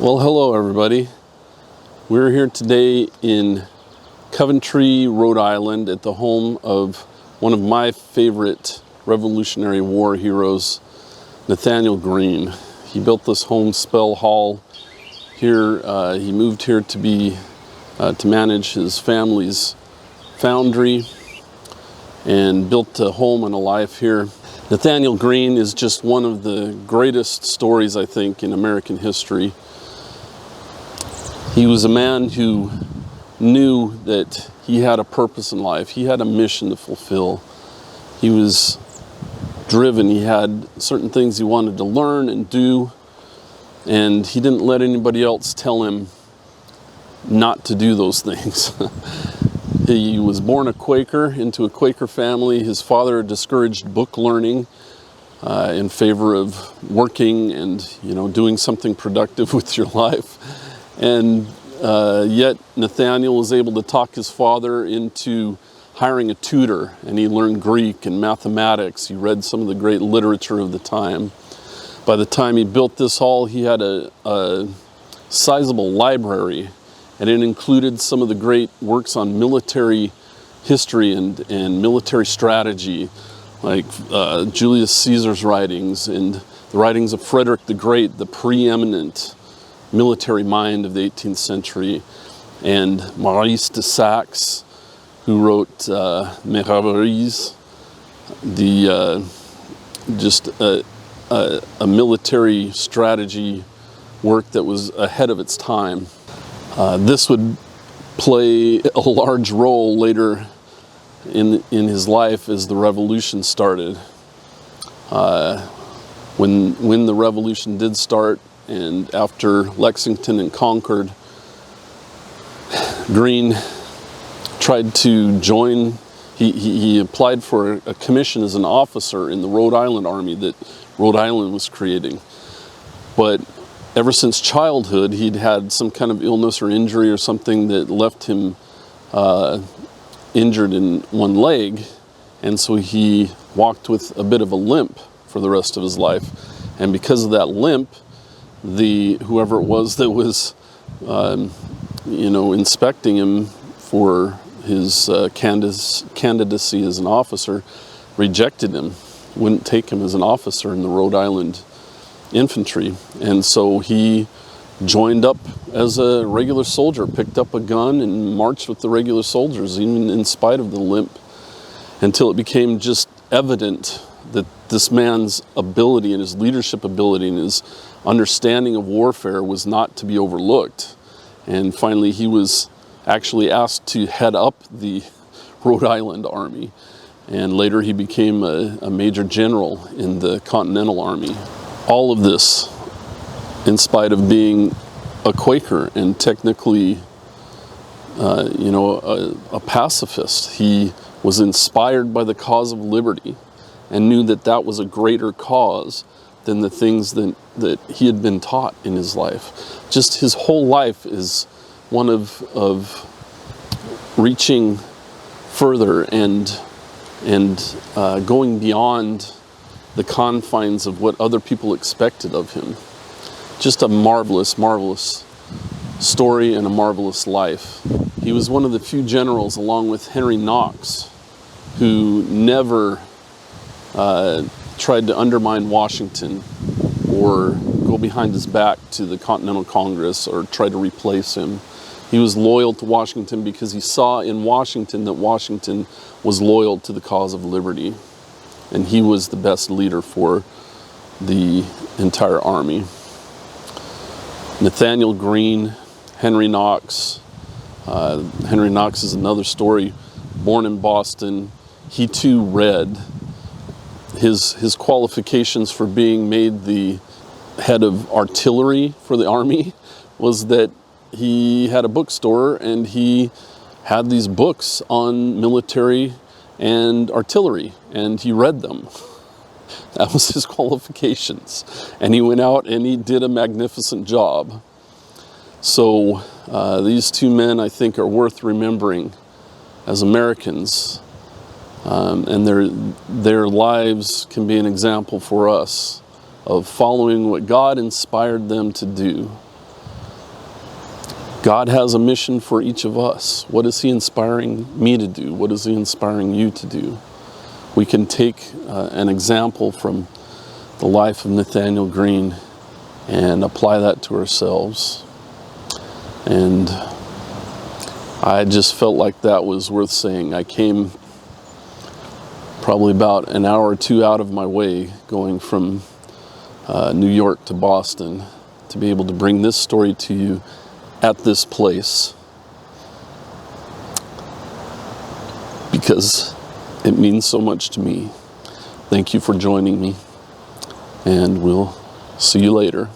Well, hello everybody. We're here today in Coventry, Rhode Island at the home of one of my favorite Revolutionary War heroes, Nathanael Greene. He built this homespell hall here. He moved here to manage his family's foundry and built a home and a life here. Nathanael Greene is just one of the greatest stories, I think, in American history. He was a man who knew that he had a purpose in life. He had a mission to fulfill. He was driven. He had certain things he wanted to learn and do, and he didn't let anybody else tell him not to do those things. He was born a Quaker into a Quaker family. His father discouraged book learning in favor of working and doing something productive with your life. And yet Nathanael was able to talk his father into hiring a tutor, and he learned Greek and mathematics. He read some of the great literature of the time. By the time he built this hall, he had a sizable library, and it included some of the great works on military history and military strategy, like Julius Caesar's writings and the writings of Frederick the Great, the preeminent military mind of the 18th century, and Maurice de Saxe, who wrote Mérailleries, just a military strategy work that was ahead of its time. This would play a large role later in his life as the revolution started. When the revolution did start, and after Lexington and Concord, Greene tried to join. He applied for a commission as an officer in the Rhode Island Army that Rhode Island was creating. But ever since childhood, he'd had some kind of illness or injury or something that left him injured in one leg, and so he walked with a bit of a limp for the rest of his life. And because of that limp, whoever it was that was inspecting him for his candidacy as an officer rejected him, wouldn't take him as an officer in the Rhode Island infantry. And so he joined up as a regular soldier, picked up a gun and marched with the regular soldiers, even in spite of the limp, until it became just evident that this man's ability and his leadership ability and his understanding of warfare was not to be overlooked. And finally he was actually asked to head up the Rhode Island Army, and later he became a major general in the Continental Army. All of this in spite of being a Quaker and technically a pacifist. He was inspired by the cause of liberty and knew that that was a greater cause than the things that he had been taught in his life. Just his whole life is one of reaching further and going beyond the confines of what other people expected of him. Just a marvelous, marvelous story and a marvelous life. He was one of the few generals, along with Henry Knox, who never tried to undermine Washington or go behind his back to the Continental Congress or try to replace him. He was loyal to Washington because he saw in Washington that Washington was loyal to the cause of liberty, and he was the best leader for the entire army. Nathanael Greene, Henry Knox. Henry Knox is another story. Born in Boston, he too read. His qualifications for being made the head of artillery for the army was that he had a bookstore and he had these books on military and artillery, and he read them. That was his qualifications. And he went out and he did a magnificent job. So these two men, I think, are worth remembering as Americans. And their lives can be an example for us of following what God inspired them to do God has a mission for each of us. What is He inspiring me to do? What is He inspiring you to do? We can take an example from the life of Nathanael Greene and apply that to ourselves. And I just felt like that was worth saying. I came probably about an hour or two out of my way going from New York to Boston to be able to bring this story to you at this place, because it means so much to me. Thank you for joining me, and we'll see you later.